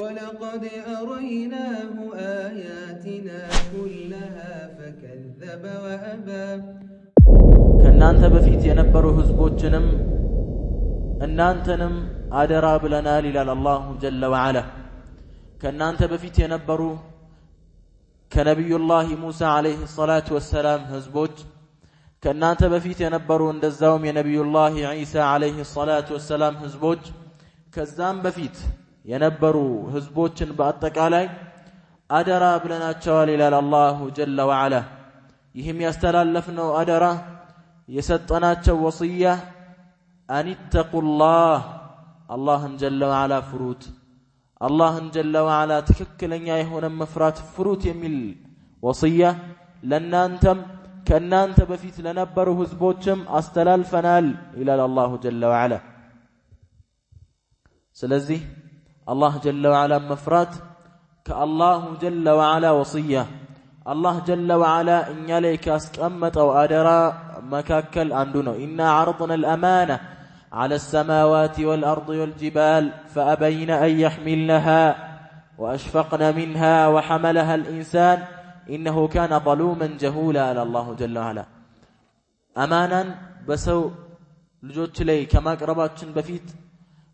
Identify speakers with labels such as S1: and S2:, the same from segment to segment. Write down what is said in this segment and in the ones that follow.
S1: ولقد أريناه آياتنا كلها فكذب وأبى
S2: ከናንተ በፊት የነበሩ ህዝቦችንም እናንተንም አደራ ብለናል ይላል አላሁ ጀለ ወዐላ። ከናንተ በፊት የነበሩ ከነብዩላህ ሙሳ አለይሂ ሰላቱ ወሰላም ህዝቦች ከናንተ በፊት የነበሩ እንደዛውም የነብዩላህ ዒሳ አለይሂ ሰላቱ ወሰላም ህዝቦች ከዛም በፊት የነበሩ ህዝቦችን በአጠቃላይ አደራ ብለናቸዋል ይላል አላሁ ጀለ ወዐላ። ይህም ያስተላለፍነው አደራ የሰጠናቸው ወصያ አንተቁላህ አላህን ጀለ ወዐላ ፍሩት፣ አላህን ጀለ ወዐላ ትክክለኛ የሆነ መፍራት ፍሩት የሚል ወصያ ለናንተም ከናንተ በፊት ለነበሩ ህዝቦችም አስተላልፈናል ይላል አላሁ ጀለ ወዐላ። ስለዚህ አላህ ጀለ ወዐላ መፍራት ከአላሁ ጀለ ወዐላ ወصያ አላህ ጀለ ወዐላ እኛ ላይ ካስቀመጠው አደራ መካከል አንዱ ነው። ኢና ዐረضና الأمانة على السماوات والأرض والجبال فأبين أن يحملنها وأشفقن منها وحملها الإنسان إنه كان ظلوما جهولا على الله جل وعلا. أمانا بسو ልጆች ላይ ከማቅረባችን በፊት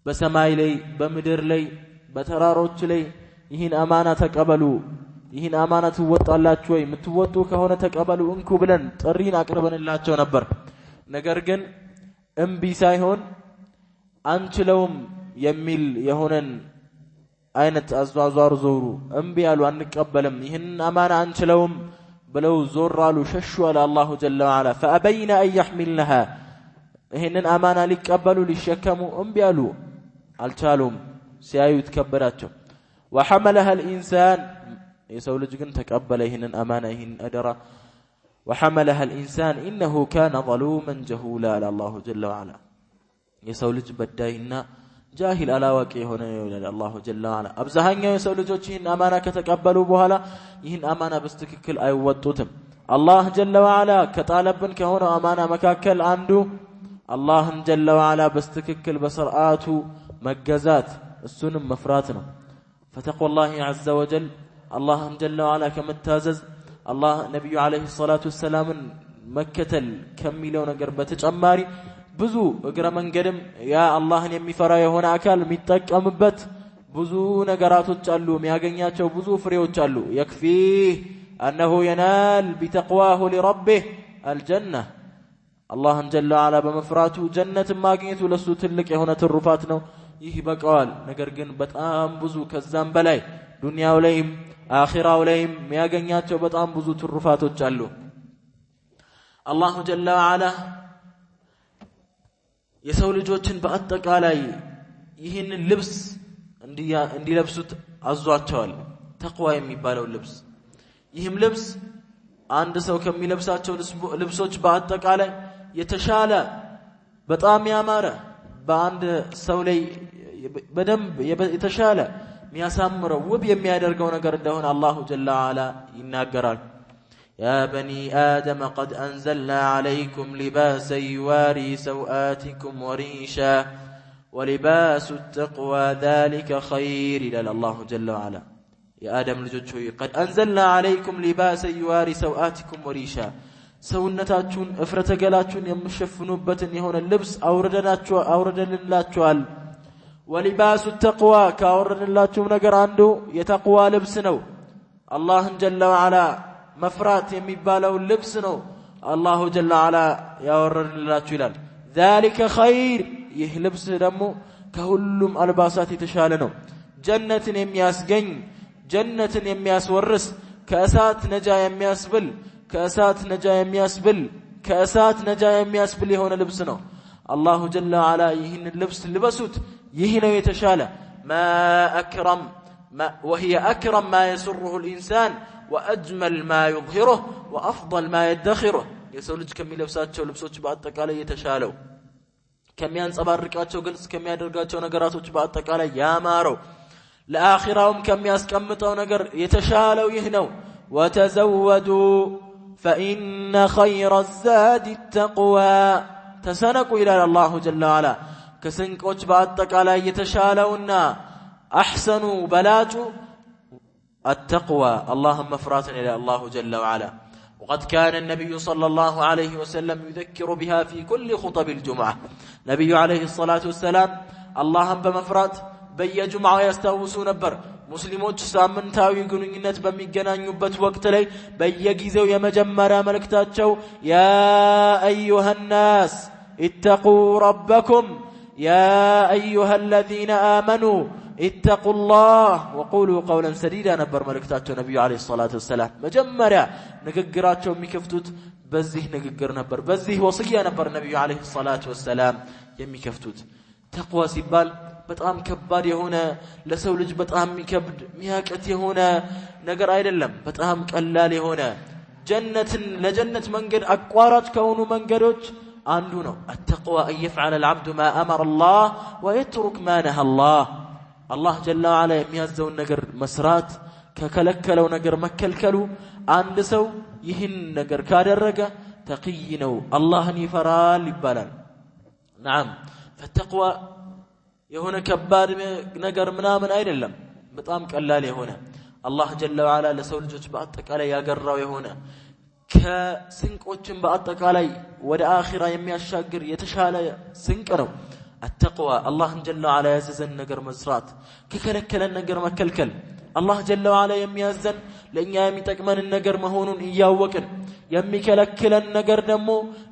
S2: በሰማይ ላይ በምድር ላይ በተራሮች ላይ ይህን አማና ተቀበሉ፣ ይህን አማና ትወጣላችሁ ወይ የምትወጡ ከሆነ ተቀበሉ እንኩ ብለን ጥሪን አቅርበንላቸው ነበር። ነገር ግን እምቢ ሳይሆን አንችለውም የሚል የሆነን አይነት አዟዟር ዞሩ። እምቢ ያሉ አንቀበልም፣ ይህን አማና አንችለውም ብለው ዞር አሉ፣ ሸሹ አለ አላሁ ጀለ ወዐላ። فأبين أن يحملنها ይህንን አማና ሊቀበሉ ሊሸከሙ እምቢ ያሉ፣ አልቻሉም። ሲያዩ ተከበራቸው። وحملها الإنسان የሰው ልጅ ግን ተቀበለ ይህንን አማና ይህን አደራ። وحملها الإنسان إنه كان ظلوما جهولا على الله جل وعلا. የሰው ልጅ በዳይና ጃሂል አላዋቂ ሆነ ይላል አላሁ ጀለ ወዐላ። አብዛኛው የሰው ልጆች ይህን አማና ከተቀበሉ በኋላ ይህን አማና በትክክል አይወጡትም። አላህ ጀለ ወዐላ ከጣለብን ከሆነ አማና መካከል አንዱ አላህን ጀለ ወዐላ በትክክል በስርዓቱ መገዛት እሱንም መፍራት ነው። ፈተቁላህ ዐዘ ወጀል አላህን ጀለ ወዐላ ከመታዘዝ አላህ ነብዩ አለይሂ ሰላቱ ወሰላምን መከተል ከሚለው ነገር በተጨማሪ ብዙ እግረ መንገድም ያ አላህን የሚፈራ የሆነ አካል የሚጠቀምበት ብዙ ነገራቶች አሉ፣ የሚያገኛቸው ብዙ ፍሬዎች አሉ። يكفيه أنه ينال بتقواه لربه الجنة አላህን ጀለ ወዐላ በመፍራቱ ጀነት ማግኘቱ ለሱ ትልቅ የሆነ ትሩፋት ነው። ይህ በቀዋል። ነገር ግን በጣም ብዙ ከዛም በላይ ዱንያው ላይም አኺራው ላይም የሚያገኛቸው በጣም ብዙ ትሩፋቶች አሉ። አላሁ ጀለ ወዐላ የሰው ልጆችን በአጠቃላይ ይህንን ልብስ እንዲለብሱት አዟቸዋል። ተቅዋ የሚባለው ልብስ። ይህም ልብስ አንድ ሰው ከሚለብሳቸው ልብሶች በአጠቃላይ የተሻለ በጣም ያማረ በአንድ ሰው ላይ በደንብ የተሻለ የሚያሳምረው ውብ የሚያደርገው ነገር እንደሆነ አላሁ ጀለ ወዐላ ይናገራል። يا بني آدم قد أنزلنا عليكم لباسا يواري سوآتكم وريشا ولباس التقوى ذلك خير إلى الله جل وعلا. يا آدم لجوجوي قد أنزلنا عليكم لباسا يواري سوآتكم وريشا ሰውነታችሁን እፍረተገላችሁን የምትሸፍኑበትን የሆነ ልብስ አውርደንላችኋል። ወሊባሱ ተቅዋ ካወረድንላችሁ ነገር አንዱ የተቅዋ ልብስ ነው። አላህን ጀለ ወዐላ መፍራት የሚባለው ልብስ ነው አላሁ ጀለ ወዐላ ያወረድንላችሁ ይላል። ذلك خير ይህ ልብስ ደግሞ ከሁሉም አልባሳት የተሻለ ነው። ጀነትን የሚያስገኝ ጀነትን የሚያስወርስ ከእሳት ነጃ የሚያስብል ከእሳት ነጃ የሚያስብል የሆነ ልብስ ነው። አላሁ ጀለ ወዐላ ይህን ልብስ ልበሱት፣ ይህ ነው የተሻለ ما أكرم وهي أكرم ما يسره الإنسان وأجمل ما يظهره وأفضل ما يدخره. የሰው ልጅ ከሚለብሳቸው ልብሶች በአጠቃላይ የተሻለው ከሚያንጸባርቃቸው ግልጽ ከሚያደርጋቸው ነገራቶች በአጠቃላይ ያማረው ለአኺራውም ከሚያስቀምጠው ነገር የተሻለው ይህ ነው። وتزودوا فإن خير الزاد التقوى ተሰነቁ ይላል አላሁ ጀለ ወዐላ። ከስንቆች በአጠቃላይ የተሻለውና أحسن بلاج التقوى اللهم مفراتنا إلى الله جل وعلا وقد كان النبي صلى الله عليه وسلم يذكر بها في كل خطب الجمعة نبي عليه الصلاة والسلام اللهم بمفرات بي جمعة يستوسون نبر مسلموች ሳምንታዊ ግንኙነት በሚገናኙበት ወቅት ላይ በየጊዜው የመጀመሪያ መልእክታቸው ያ አዩሃ الناس اتقوا ربكم يا أيها الذين آمنوا اتقوا الله وقولوا قولا سديدا ነበር መልእክታቸው ነብዩ አለይሂ ሰላቱ ወሰለም መጀመሪያ ንግግራቸው የሚከፍቱት በዚህ ንግግር ነበር በዚህ ወصية ነበር ነብዩ አለይሂ ሰላቱ ወሰለም የሚከፍቱት ተቅዋ ሲባል በጣም ከባድ የሆነ ለሰው ልጅ በጣም የሚከብድ ሚያቀት የሆነ ነገር አይደለም በጣም ቀላል የሆነ ጀነትን ለጀነት መንገድ አቋራጭ ከሆኑ መንገዶች አንዱ ነው التقوى أن يفعل العبد ما أمر الله ويترك ما نهى الله الله جل وعلا የሚያዘውን ነገር መስራት ከከለከለው ነገር መከልከሉ አንድ ሰው ይህን ነገር ካደረገ ተቅይ ነው አላህን ይፈራል ይባላል نعم فالتقوى የሆነ ከባድ ነገር ምናምን አይደለም በጣም ቀላል የሆነ አላህ ጀለ ወዐላ ለሰው ልጆች በአጠቃላይ ያገራው የሆነ ከስንቆችን በአጠቃላይ ወደ አኺራ የሚያሻግር የተሻለ ስንቅ ነው التقوى الله جل وعلا ያዘዘን ነገር መስራት ከከለከለን ነገር መከልከል አላህ ጀለ ወዐላ የሚያዘን ለኛ የሚጠቅመን ነገር መሆኑን እያወቅን የሚከለክለን ነገር ደግሞ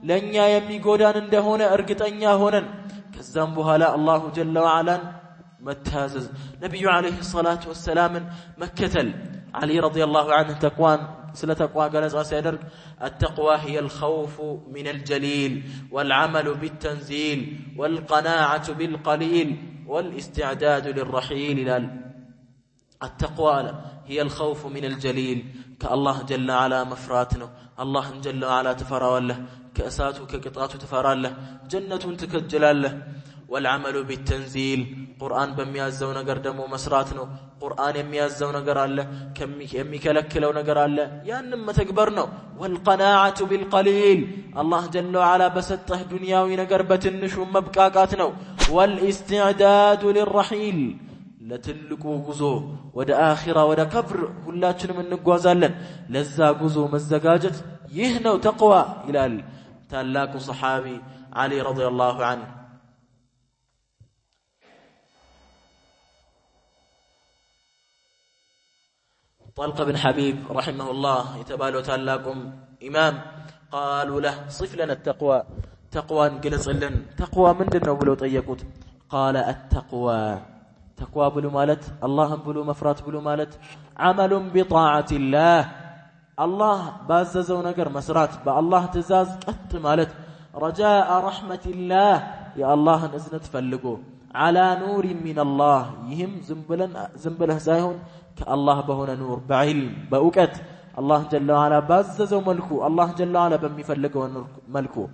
S2: ለኛ የሚጎዳን እንደሆነ እርግጠኛ ሆነን ከዛም በኋላ አላሁ ጀለ ወዐላን መታዘዝ ነብዩ አለይሂ ሰላቱ ወሰለም መከተል علي رضي الله عنه تقوان سلا تقوى قلصا سيدرك التقوى هي الخوف من الجليل والعمل بالتنزيل والقناعة بالقليل والاستعداد للرحيل التقوى هي الخوف من الجليل كالله جل وعلا مفراتنا الله جل وعلا تفرى له كأساته كقطعته تفرى له جنة تكجلال له والعمل بالتنزيل قرآن بميازو نقر دمو مسراتنا قرآن يميازو نقر الله يميكلكلو نقر الله يانم تكبرنا والقناعة بالقليل الله جل وعلا بسطه دنياوي نقر بتنشو مبكاكاتنا والاستعداد للرحيل لتلقوا غزو ودا آخرة ودا كبر ሁላችንም እንጓዛለን ለዛ ጉዞ መዘጋጀት ይህ ነው ተቅዋ ይላል ታላቁ ሰሃቢ علي رضي الله عنه طلق بن حبيب رحمه الله يتبالو تالاكم إمام قالوا له صف لنا التقوى تقوى انقلص لن تقوى من دنو بلو طيقوت قال التقوى تقوى بلو مالت الله بلو مفرات بلو مالت عمل بطاعة الله الله باززو نقر مسرات الله تزاز قط مالت رجاء رحمة الله يا الله نزنت فلقو على نور من الله يهم زنبله زايهون كالله بهنا نور بعلم بأوكت الله جل وعلا باززو ملكو الله جل وعلا بمفلقو ملكو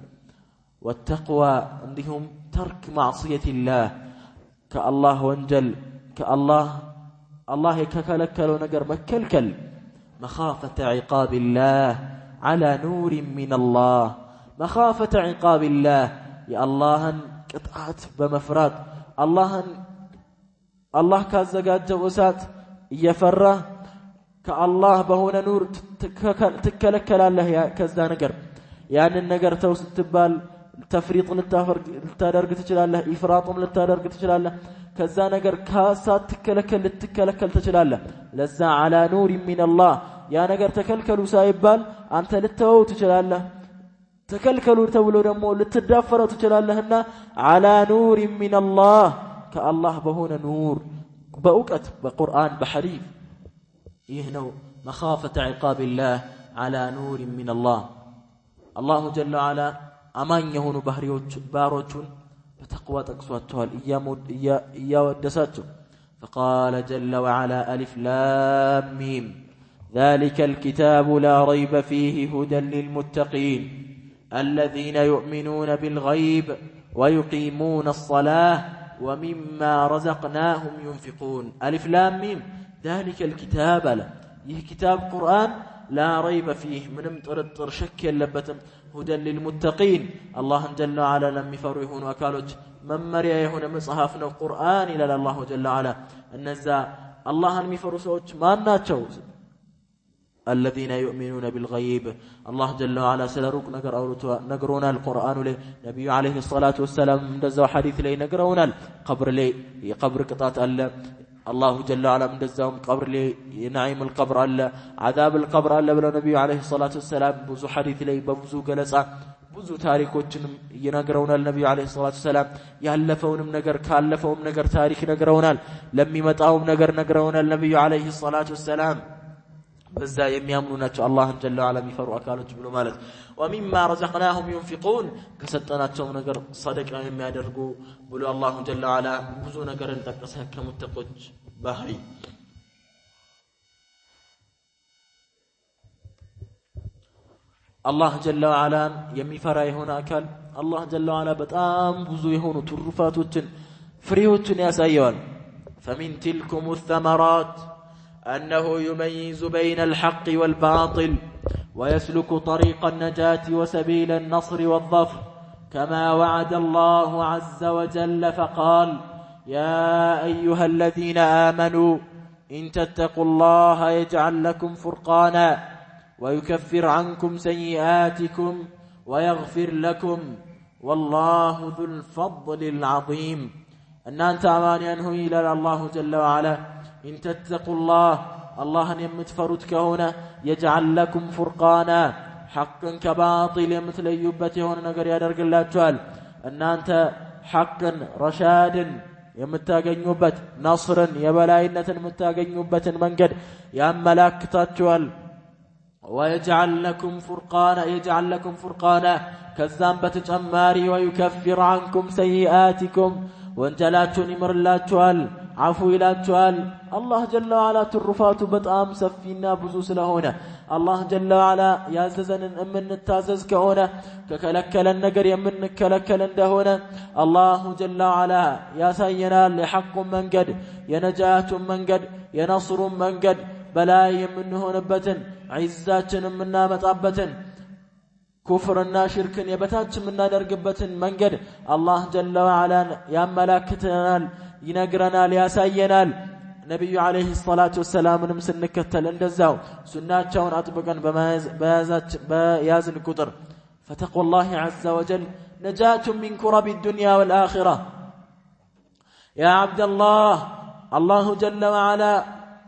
S2: والتقوى عندهم ترك معصية الله كالله وانجل الله يككلكل ونقر مكلكل مخافة عقاب الله على نور من الله مخافة عقاب الله يا الله قطعت بمفراد الله كازقات جوسات يفرى كالله بهنا نور تكلكل الله كذا نقر يعني النقر توسط تبال تفريط للتدرج تجلاله إفراط للتدرج تجلاله كذا نقر كاسات تكلكل تجلاله لزع على نور من الله يا نقر تكلكل وسايبال أنت للتو تجلاله تكلكلوا تولوا دمو لتدافروا تجلالهن على نور من الله كالله بهنا نور بأوكت بقرآن بحريف يهنو مخافة عقاب الله على نور من الله الله جل وعلا أمان يهون باروجون بتقوى تقصواتها إيا ودساتهم فقال جل وعلا ألف لام ميم ذلك الكتاب لا ريب فيه هدى للمتقين الذين يؤمنون بالغيب ويقيمون الصلاة ومما رزقناهم ينفقون ألف لام ميم ذلك الكتاب له يه كتاب قرآن لا ريب فيه منم طرطر شك يلبتم هدى للمتقين الله جل وعلا لم يفرهون وكالوج ممريا يهون مصحفنا القرآن إلى الله جل وعلا النزا الله المفرو سوچ ما ناتشو الذين يؤمنون بالغيب الله جل وعلا سلروك نقرونا القرآن لي نبي عليه الصلاة والسلام مدزو حديث لي نقرونا قبر لي قبر قطات الله جل وعلا مدزوهم قبر لي نعيم القبر الله عذاب القبر الله بلا نبي عليه الصلاة والسلام بوزو حديث لي بوزو قلصة بوزو تاريخوچንም ينقرونا النبي عليه الصلاة والسلام يالفونم نقر كالفونم نقر تاريخ نقرونا لم يمتاهم نقرونا النبي عليه الصلاة والسلام بزا يميامنوناچو الله جل وعلا ميفرو اكالوچ بلو مالت ومما رزقناهم ينفقون كسطناچو ነገር صدقه የሚያደርጉ ብሎ الله جل وعلا ብዙ ነገርን ጠቀሰ ከሙተቆች ባህሪ الله جل وعلا የሚፈራ የሆነ አካል الله جل وعلا በጣም ብዙ የሆኑ ትሩፋቶችን ፍሬዎችን ያሳያል فمن تلكم الثمرات أنه يميز بين الحق والباطل ويسلك طريق النجاة وسبيل النصر والظفر كما وعد الله عز وجل فقال يا أيها الذين آمنوا إن تتقوا الله يجعل لكم فرقانا ويكفر عنكم سيئاتكم ويغفر لكم والله ذو الفضل العظيم أن أنت أمانينه إلى الله جل وعلا إن تتقوا الله يمتفرد كهنا يجعل لكم فرقانا حقا كباطل مثل يبته هنا نقر يدرق الله تعالى أن أنت حقا رشاد يمتاقن نصرا يبلاينة يمتاقن من قد يا ملاك تاتوال ويجعل لكم فرقانا كالذنب تجماري ويكفر عنكم سيئاتكم وانجلاتون يمر الله تعالى عفو إلى الجوال الله جل وعلا ترفات بطعام سفينا بزوس لهنا الله جل وعلا ياززن من التازز كهنا ككلكل النقر يمن كلكل اندهنا الله جل وعلا يا سينا لحق من قد ينجات من قد ينصر من قد بلاي من هنا بتن عزات من نامت عبتن كفرنا شركا يبتاج من درقبتن من قد الله جل وعلا يا ملاكتنا ينقرنا لياساينا نبي عليه الصلاة والسلام نمسنكتل اندزاو سناتشون أطبقا بيازن كتر فتقوى الله عز وجل نجاة من كرب الدنيا والآخرة يا عبد الله جل وعلا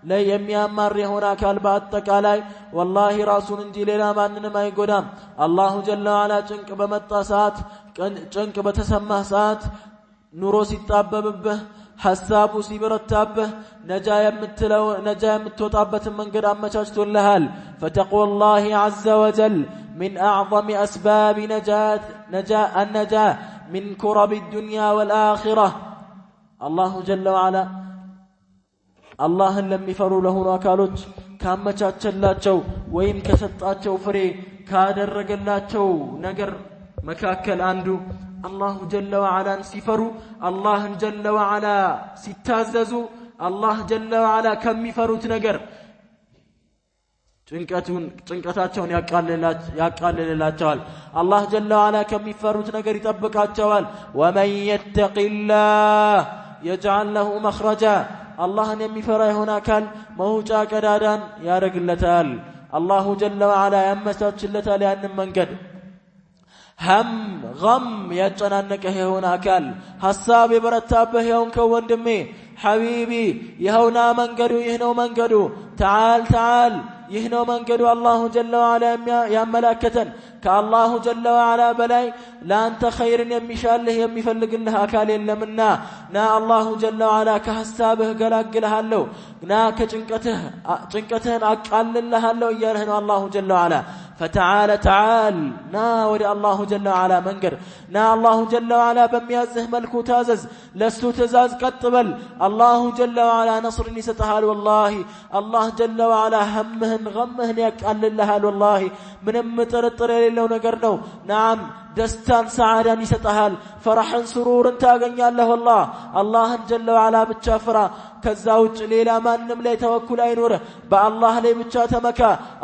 S2: لا يميامر هناك الباتك علي والله رسول انجي لنا ما يقدام الله جل وعلا جنك بمتاسات جنك بتسمى سات نورو ሲጣበብህ ሐሳቡ ሲበረታብህ ነጃ የምትወጣበት መንገድ አመቻችቶልሃል فتقوى الله عز وجل من أعظم أسباب النجاة من كرب الدنيا والآخرة الله جل وعلا الله لم يفروا له አካሎች ካመቻቸላቸው ወይም ከሰጣቸው ፍሬ ካደረገላቸው ነገር መካከል አንዱ الله جل وعلا سيفروا الله جل وعلا سيتاززوا الله جل وعلا كم يفروت نجر ጭንቀታቸውን ያቃልልላቸዋል الله جل وعلا كم يفروت نجر يطبقاቸዋል ومن يتق الله يجعل له مخرجا الله የሚፈራ ይሆን አካል መውጫ ቀዳዳን ያደርግለታል الله جل وعلا ያመቻችለታል ያንን መንገድ هم غم يتنانك هنا أكل حساب برتابه يوم كوندمي حبيبي يهونا منقدو يهنو منقدو تعال يهنو منقدو الله جل وعلا يا ملاكة كالله جل وعلا بلاي لا أنت خير يمشال له يمفلق له أكال إلا منا نا الله جل وعلا كحسابه قلاق لها له نا كجنكته أقال لها له يرهن الله جل وعلا تعال ناوري الله جل وعلا منقر نا الله جل وعلا بميازه ملكو تازز لستو تزاز قطبل الله جل وعلا نصر نستهال والله الله جل وعلا همهن غمهن يقال لها والله من مترطر لو نقرنو نعم ደስታን ሰዓዳን ይሰጣል ፈራህን ስሩርን ታገኛለህ والله አላህን ጀለ ወዐላ ብቻ ፍራ ከዛ ውጭ ሌላ ማንንም ላይ ተወኩል አይኖር በአላህ ላይ ብቻ ተመካ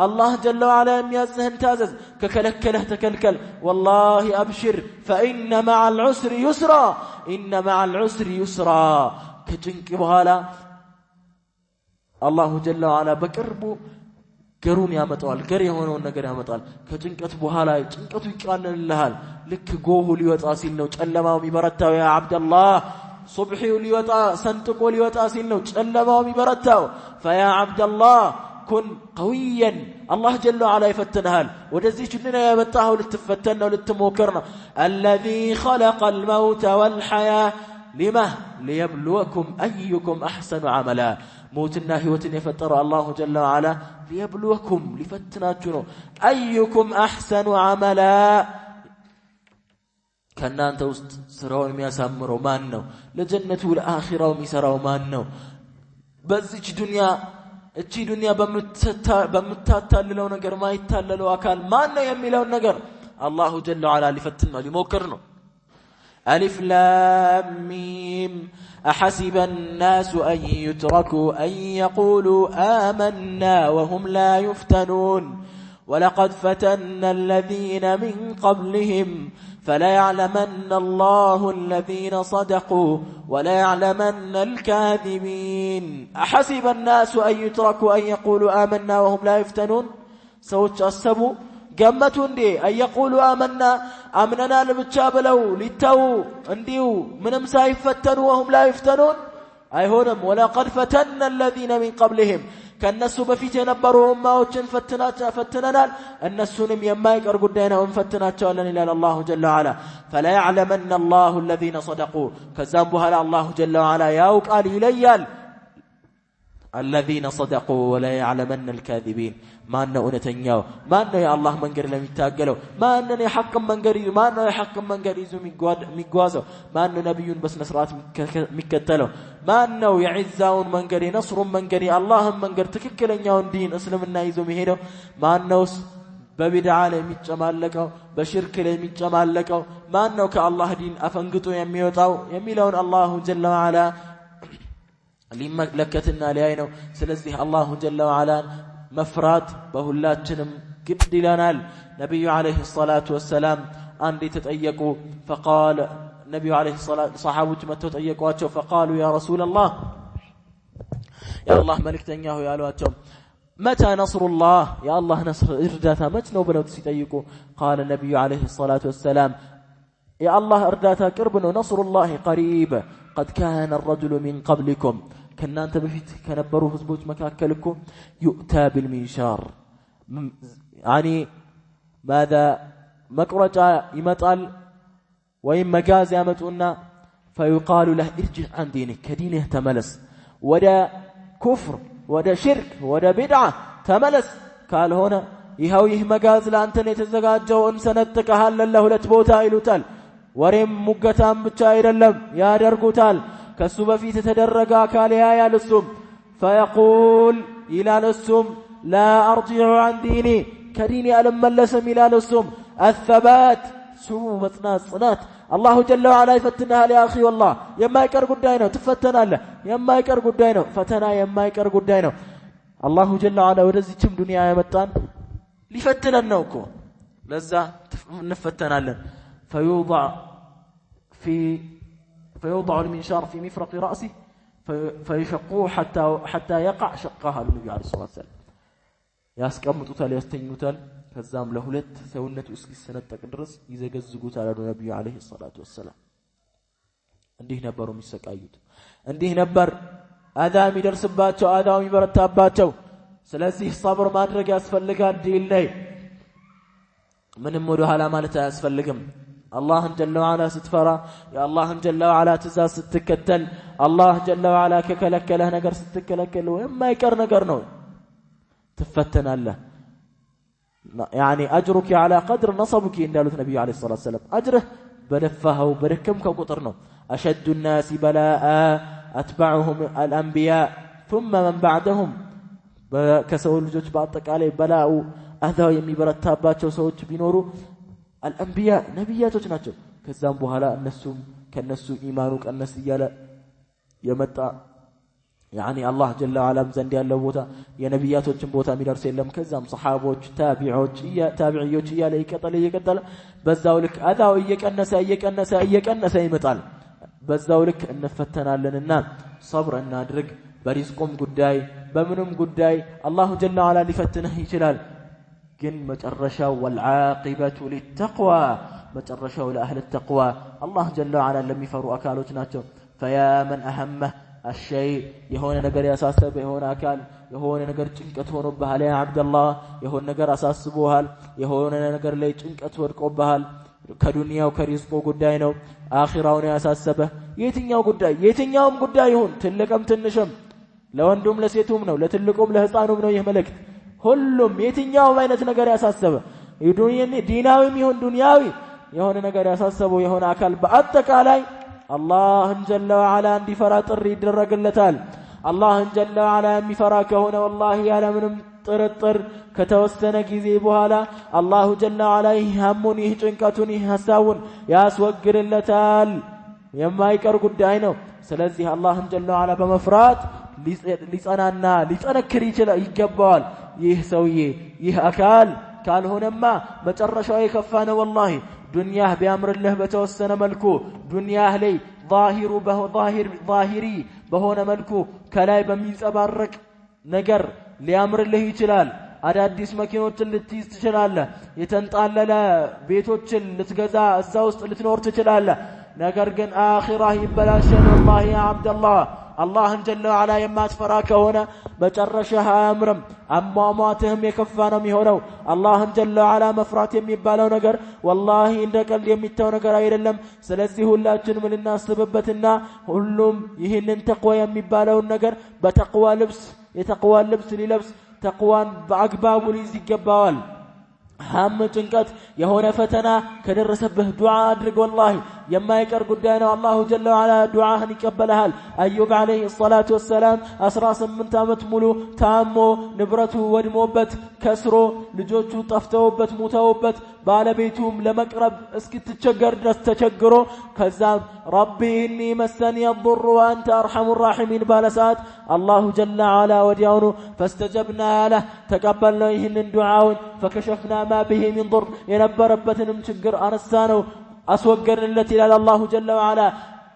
S2: አላህ ጀለ ወዐላ የሚያዝህን ታዘዝ ከከለከለህ ተከልከል والله አብሽር فإن مع العسر يسرا إن مع العسر يسرا ከጭንቅ በኋላ አላህ ጀለ ወዐላ በቅርቡ ገሩን ያመጣዋል ገር የሆነውን ነገር ያመጣል ከጭንቀት በኋላ ጭንቀቱ ይቃለልልሃል ልክ ጎሁ ሊወጣ ሲል ነው ጨለማው የሚበረታው ያ አብደላህ ሱብሂው ሊወጣ ሰንጥቆ ሊወጣ ሲል ነው ጨለማው የሚበረታው فيا عبد الله كن قويا الله جل وعلا يفتنሃል ወደዚህ ዱንያ ያመጣው ልትፈተን ነው ልትሞክር ነው الذي خلق الموت والحياة لما ليبلوكم أيكم أحسن عملا موتنا هيوتن يفتر الله جل وعلا ليبلوكم لفتناችሁ أيكم أحسن عملا ከናንተ ውስጥ ስራውን የሚያሳምረው ማን ነው ለጀነቱ ለአኺራው የሚሰራው ማን ነው በዚህ ዱንያ እቺ ዱንያ በመታታልለው ነገር ማይታለለው አካል ማን ነው የሚለው ነገር አላሁ ጀለ ወዐላ ሊፈትና ሊሞክር ነው ألف لام ميم أحسب الناس أن يتركوا أن يقولوا آمنا وهم لا يفتنون ولقد فتنا الذين من قبلهم فليعلمن الله الذين صدقوا وليعلمن الكاذبين أحسب الناس أن يتركوا أن يقولوا آمنا وهم لا يفتنون سوچ أسبوا ገመቱ እንዴ አየቁሉ አመና አምነና ለብቻ ብለው ሊተው እንዲው ምንም ሳይፈተኑ ወهم لا يفتنون አይሆንም ወለቀድ ፈተና الذين من قبلهم ከነሱ በፊት የነበሩ ኡማዎችን ፈትነናል እነሱንም የማይቀር ጉዳይ ነው እንፈትናቸዋለን ይላል አላሁ ጀለ ወዐላ فلا يعلمن الله الذين صدقوا ከዛም በኋላ አላሁ ጀለ ወዐላ ያውቃል ይለያል الذين صدقوا ولا يعلمن الكاذبين ما أنه أنتنياو ما أنه يا الله من قرر لم يتاقلوا ما أنه يحكم من قريزو ما أنه يحكم من قريزو ميقوازو ما أنه نبي بس نصرات مكتلو ما أنه يعزاون من قري نصر من قري الله من قر تككلن يون دين أسلم النايزو مهينو ما أنه ببدعة لم يتجمال لكو بشرك لم يتجمال لكو ما أنه كالله دين أفنقطو يميوتاو يميلون الله جل وعلا لكتنا لأينو سلزه الله جل وعلا مفرات بهلاتشنم قد لنال نبي عليه الصلاة والسلام أندي تتأيقوا فقال نبي عليه الصلاة صحابة تتأيقوا فقالوا يا رسول الله يا الله ملك تنياه يا ألواتهم متى نصر الله يا الله نصر إرداثا متنو بلو تتأيقوا قال النبي عليه الصلاة والسلام يا الله إرداثا كربن نصر الله قريب قد كان الرجل من قبلكم كنا أنت بفيت كنبروه زبوج مكاكلكم يؤتى بالمنشار يعني ماذا مكرجة يمطل وإن مجاز يمتؤنا فيقال له ارجع عن دينك كدينه تملس ودا كفر ودا شرك ودا بدعة تملس قال هنا يهويه مجاز لأنتني تزجاجو إن سنتك هل له لتبوتا إلوتال ورم مقتام بتشاير اللم يا درقوتال كسب في تتدرجا كاليا يا لسم فيقول إلى لسم لا أرجع عن ديني كديني ألم لسم إلى لسم الثبات سمو متناس صنات الله جل وعلا يفتنها يا أخي والله يما يكر قدينه تفتنا له يما يكر قدينه فتنا يما يكر قدينه الله جل وعلا ورزي كم دنيا يمتان لفتنا النوكو لذا نفتنا له فيوضع المنشار في مفرق رأسه فيشقوه حتى يقع شقها النبي عليه الصلاة والسلام ياسكمطوتال يستنيوتال ከዛም ለሁለት ሰውነቱ እስኪሰነጠቅ ድረስ ይዘገዝጉታል ነብዩ አለይሂ ሰላቱ ወሰለም እንዲህ ነበሩ የሚሰቃዩት እንዲህ ነበር አዳም ይደርስባቸው አዳም ይበረታባቸው ስለዚህ ሰብር ማድረግ ያስፈልጋል ዲል ላይ ምንም ወደ ኋላ ማለት አያስፈልግም አላህን ጀለ ወዐላ ስትፈራ የአላህን ጀለ ወዐላ ትእዛዝ ስትከተል አላህ ጀለ ወዐላ ከከለከለህ ነገር ስትከለከል የማይቀር ነገር ነው ትፈተናለህ يعني أجرك على قدر نصبك إن دالت النبي عليه الصلاة والسلام أجره بدفه وبركم كقطرنا أشد الناس بلاء أتبعهم الأنبياء ثم من بعدهم كسول الجوج بعضك عليه بلاء أذى يمي برتابات وسوت بنورو الأنبياء ነብያቶች ናቸው ከዛም በኋላ እነሱም ከነሱ ኢማኑ ቀነስ ይያለ የመጣ يعني الله جل وعلا زند ያለው ቦታ የነብያቶችን ቦታ የሚደርስ የለም ከዛም ሰሃቦች ታቢዒዎች እያለ ይቀጥላል በዛው ልክ አዳው እየቀነሰ ይመጣል በዛው ልክ እንፈተናለንና صبر እናድርግ በሪዝቁም ጉዳይ በምንም ጉዳይ አላህ جل وعلا ሊፈትነህ ይችላል ግን መጨረሻው والعاقبة للتقوى መጨረሻው ለአህለ التقوى الله جل وعلا ለሚፈሩ አካሎች ናቸው فيا من أهمه الشيء يهون نجار ياساسب يهون أكل يهون نجار تنكت هون بحال يا عبد الله يهون نجار أساسبوهال يهون نجار لي تنكت وركوب بحال كدنيا وكريزقو قداينو آخرون ياساسبه يتنياهم قداي يهون تلكم تنشم لو أندم لسيتهم نو لتلكم لهصانهم نو يهملك كلهم يتنياهم أين نجار ياساسبه يدنيا ديناوي يهون دنياوي يهون نجار ياساسبه يهون أكل بعدك علي الله جل وعلا عندي فراتر يدرجلتال الله جل وعلا مفراك هنا والله على من طرطر كتوسن غزي بحالا الله جل وعلا يهمون يچنكتون يحساون ያስወግድለታል የማይቀር ጉዳይ ነው ስለዚህ الله جل وعلا በመፍራት ሊጸናና ሊጠነክር ይገባዋል ይህ ሰውዬ ይህ አካል ካልሆነማ መጨረሻው የከፋ ነው والله دنياه بأمر الله بتوسنا ملكو دنياه لي ظاهري بهون ملكو كلاي بميز أبارك نجر لأمر الله يجلال አዳዲስ መኪኖችን ልትይዝ ትችላለህ የተንጣለለ ቤቶችን ልትገዛ እዛው ውስጥ ልትኖር ትችላለህ ነገር ግን አኺራህ ይበላሻል والله يا عبد الله الله جل وعلا የማትፈራ ከሆነ መጨረሻህ አያምርም አሟሟትህም የከፋ ነው የሚሆነው الله جل وعلا መፍራት የሚባለው ነገር والله እንደ ቀልድ የሚታው ነገር አይደለም ስለዚህ ሁላችንም ልናስብበትና ሁሉም ይህንን ተቅዋ የሚባለውን ነገር በተቅዋ ልብስ ሊለብስ ተቅዋን በአግባቡ ሊይዝ ይገባዋል هم ጭንቀት የሆነ ፈተና ከደረሰብህ ዱዓ አድርግ والله የማይቀር ጉዳይ ነው الله جل وعلا ዱዓህን ይቀበላል አዩብ عليه الصلاه والسلام 18 አመት ሙሉ ታሞ ንብረቱ ወድሞበት ከስሮ ልጆቹ ጠፍተውበት ሞተውበት ባለቤቱም ለመቅረብ እስኪትቸገር ድረስ ተቸግሮ ከዛም ربي اني مسني الضر وانت ارحم الراحمين ባለሳት الله جل وعلا ወዲያውኑ فاستجبنا له ተቀበልነው ይህንን ዱዓውን فكشفنا ما به من ضر የነበረበትንም ችግር አነሳነው አስወገድንለት ይላል الله جل وعلا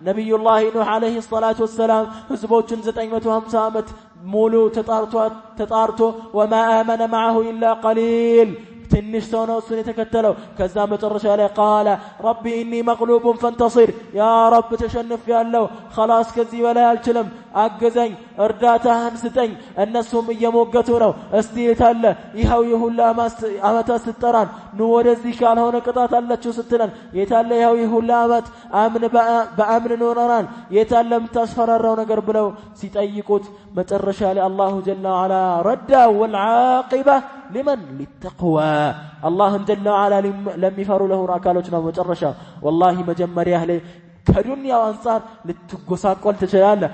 S2: نبي الله نوح عليه الصلاة والسلام ህዝቦችን 950 አመት ሙሉ ተጣርቶ وما آمن معه إلا قليل ትንሽ ሰው ነው እሱን የተከተለው ከዛ መጨረሻ ላይ قال ربي اني مغلوب فانتصر يا رب ተሸንፌያለሁ خلاص ከዚህ በላይ አልችልም አገዘኝ እርዳታህን ስጠኝ እነሱም እየሞገቱ ነው እስቲ የታለ ይኸው ይሁላ አመት ስትጠራን ነው ወደዚህ ካልሆነ ቅጣት አለችው ስትለን የታለ ይኸው ይሁላ አመት በአምን ኖረናል የታለ የምታስፈራራው ነገር ብለው ሲጠይቁት መጨረሻ ላይ الله جل وعلا رد والعاقبة لمن للتقوى الله جل وعلا لم يفروا له አካሎች ነው መጨረሻ والله መጀመሪያ ላይ ከዱንያው አንፃር ልትጎሳቆል ትችላለህ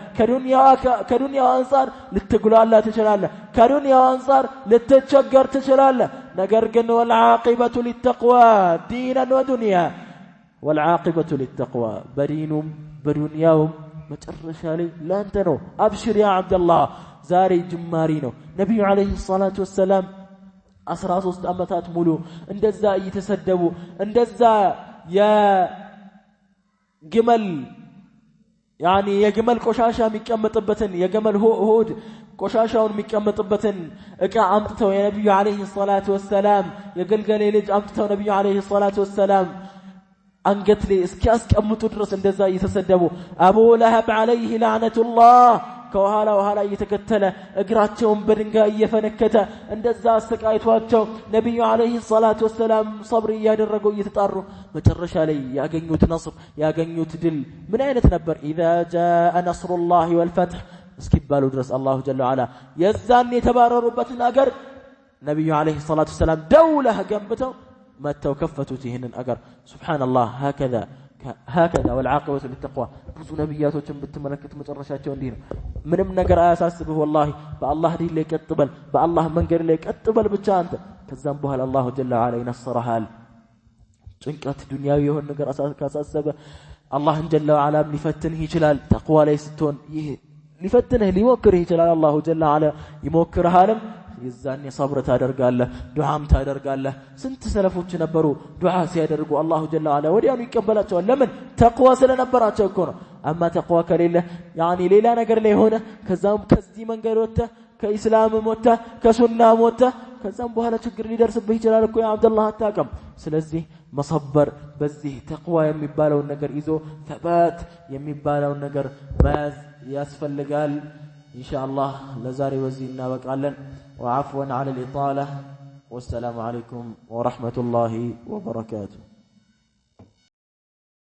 S2: ከዱንያው አንፃር ልትጉላላ ትችላለህ ከዱንያው አንፃር ልትቸገር ትችላለህ ነገር ግን والعاقبة للتقوى دينا ودنيا والعاقبة للتقوى بدينهم بدنياهم መጨረሻ ላይ ላንተ ነው አብሽር ያ አብደላህ ዛሬ ጅማሪ ነው ነብዩ አለይሂ ሰላቱ ወሰለም 13 አመታት ሙሉ እንደዛ እየተሰደቡ እንደዛ የግመል የግመል ቆሻሻ የሚቀመጥበትን የግመል ሆድ ቆሻሻውን የሚቀመጥበትን እቃ አምጥተው የነብዩ አለይሂ ሰላቱ ወሰለም የገልገሌ ልጅ አምጥተው ነብዩ አለይሂ ሰላቱ ወሰለም አንገት ላይ እስኪያስቀምጡ ድረስ እንደዛ እየተሰደቡ አቡ ለሀብ አለይሂ ለعنቱላህ ከኋላ እየተከተለ እግራቸውን በድንጋይ እየፈነከተ እንደዛ አስተቃይቷቸው ነብዩ አለይሂ ሰላቱ ወሰለም صبر ያደረጉ እየተጣሩ መጨረሻ ላይ ያገኙት ነስር ያገኙት ድል ምን አይነት ነበር اذا جاء نصر الله والفتح እስኪባሉ ድረስ الله جل وعلا የዛን የተባረሩበትን አገር ነብዩ አለይሂ ሰላቱ ወሰለም ደውለህ ገንብተው መተው ከፈቱት ይሄንን አገር ሱብሃንአላህ هكذا والعاقبة للتقوى ብዙ ነብያቶችን ብትመለከት መጨረሻቸው እንዲህ ነው ምንም ነገር አያሳስብህ والله በአላህ ዲን ላይ ቀጥበል በአላህ መንገድ ላይ ቀጥበል ብቻ አንተ ከዛም በኋላ الله جل وعلا ይነስረሃል ጭንቀት ዱንያዊ የሆነ ነገር ካሳሰበ አላህን ጀለ ወዐላ ሊፈትንህ ይችላል ተቅዋ ላይ ስትሆን ይህ ሊፈትንህ ሊሞክርህ ይችላል አላሁ ጀለ ወዐላ ይሞክርሃልም የዛኔ ሰብር ታደርጋለህ ዱዓም ታደርጋለህ ስንት ሰለፎች ነበሩ ዱዓ ሲያደርጉ አላሁ ጀለ ወዐላ ወዲያውኑ ይቀበላቸዋል ለምን ተቅዋ ስለነበራቸው እኮ ነው አማ ተቅዋ ከሌለ ያኒ ሌላ ነገር ላይ ሆነ ከዛም ከዚህ መንገድ ወጣ ከኢስላም ወጣ ከሱና ወጣ ከዛም በኋላ ችግር ሊደርስብህ ይችላል እኮ ያ አብዱላህ አታቀም ስለዚህ መሰበር በዚህ ተቅዋ የሚባለው ነገር ይዞ ተባት የሚባለው ነገር መያዝ ያስፈልጋል ኢንሻአላህ ለዛሬ በዚህ እናበቃለን وعفوا على الإطالة والسلام عليكم ورحمة الله وبركاته